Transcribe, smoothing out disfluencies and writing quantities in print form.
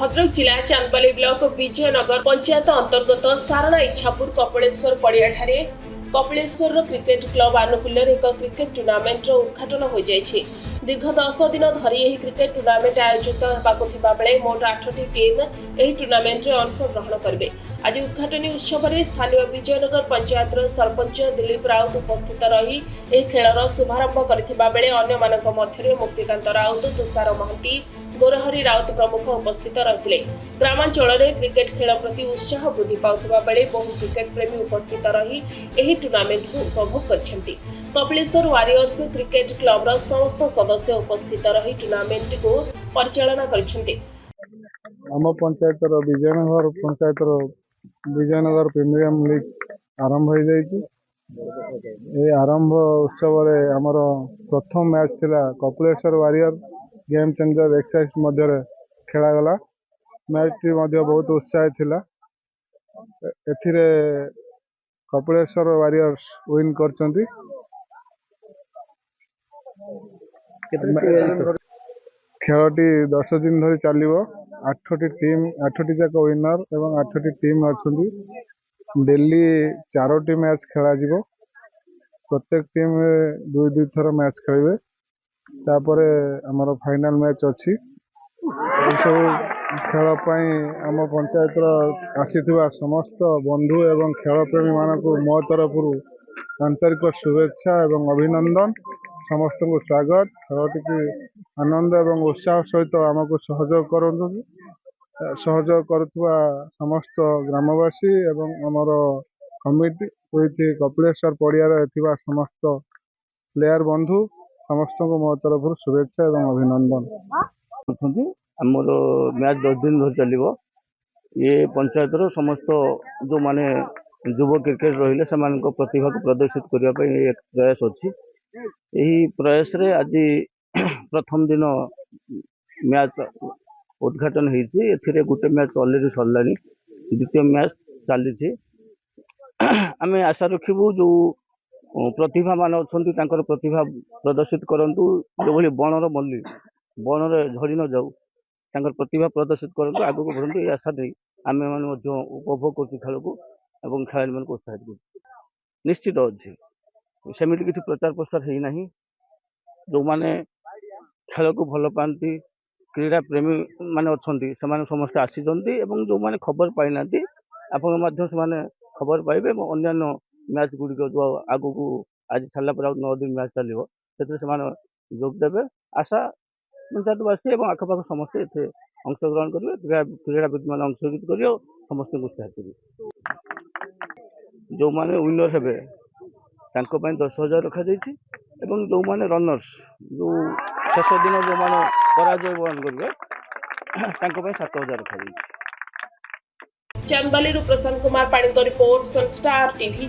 भद्रक जिला चांदबाली ब्लॉक विजयनगर पंचायत अंतर्गत सारणा Ichhapur Kapileshwar पड़ियाठारे Kapileshwar cricket club आनुकूल्य एक क्रिकेट टूर्नामेंट उद्घाटन हो जाएछि। दीर्घ 10 दिन धरी यह क्रिकेट टूर्नामेंट आयोजित होगा बेले मोट 8टी टीम यह टूर्नामेंट में अंशग्रहण करेंगे। आज उद्घाटनी उत्सव में स्थानीय विजयनगर पंचायत सरपंच दिलीप राउत उपस्थित रही खेलर शुभारंभ करथिबा बेले अन्य मानक मध्यरे मुक्तिकांत राउत, तुषार महांती, गोरहरी राउत प्रमुख उपस्थित रही। ग्रामांचल में क्रिकेट खेल प्रति उत्साह वृद्धि पाउथिबा बेले बहु क्रिकेट प्रेमी उपस्थित रही एही टूर्नामेंट को उपभोग करछंती। कपिलेश्वर वारियर्स क्रिकेट क्लब रा समस्त सदस्य उपस्थित रही टूर्नामेंट को परिचालना करछंती। आम पंचायत विजयनगर प्रीमियम लीग आरंभ हो जाइए। आरंभ उत्सव आमर प्रथम मैच थिला Kapileswar warrior game changer exercise मध्य खेलागला। मैच टी बहुत उत्साह थिला। एथिरे कपिलेश्वर वारियर्स विन करचंती। खेलटी 10 दिन धरी चलिबो। 8टी जाक विनर एवं 8टी टीम अच्छी। डेली 4टी मैच खेला जिवो। प्रत्येक टीम 2 थर मैच खेलिबे। तापरे हमर फाइनल मैच अच्छी। सब खेल आम पंचायत आसीथिबा समस्त बंधु एवं खेल प्रेमी मानक मो तरफ आंतरिक शुभेच्छा एवं अभिनंदन। समस्त को स्वागत। खेलटी आनंद एवं उत्साह सहित आमको सहयोग करुवा समस्त ग्रामवासी एवं आमर कमिटी कपिलेश्वर पड़ियार एथिबा समस्त प्लेयर बंधु समस्त को मो तरफ शुभेच्छा एवं अभिनंदन। आमर मैच 10 दिन धरी चलो। ये पंचायत समस्त जो माने युव क्रिकेट रहिले से प्रतिभा को प्रदर्शित करने एक प्रयास अच्छी। यही प्रयास रे आज प्रथम दिन मैच उद्घाटन होती। गोटे मैच अलरेडी सरलानी, द्वितीय मैच चली। आम आशा रखू जो प्रतिभा मान अच्छा प्रतिभा प्रदर्शित करूँ। जो भाई बनर मल्ली बनर झड़ी न जाऊ प्रतिभा प्रदर्शित करूँ, आगे को बढ़ू। ये आशा नहीं आम मैंने उपभोग कर खेल को और खेलाड़ी मान उत्साहित कर निश्चित अच्छी। सेमती किसी प्रचार प्रसार है ना। जो मैंने खेल को भल पाती क्रीड़ा प्रेमी माने अच्छा से समस्त आसी जो मैंने खबर पाई ना आपण से खबर पाइबे। अन्य मैच गुड़िक जो आग को आज छाला पर 9 दिन मैच चलो से जोगदेवे। आशा पंचायतवासी और आखपाख समस्त ये अंशग्रहण करेंगे। क्रीड़ाविद मैंने अंशग्रहित कर समस्त उत्साहित करेंगे। जो मैंने विनर हे 10,000 रखा जाइए। जो मैंने रनर्स जो शेष दिन जो मैंने पराजय बहन करेंगे 7,000 रखा जाइए। चांदबाली प्रशांत कुमार पाणी रिपोर्ट सनस्टार टीवी।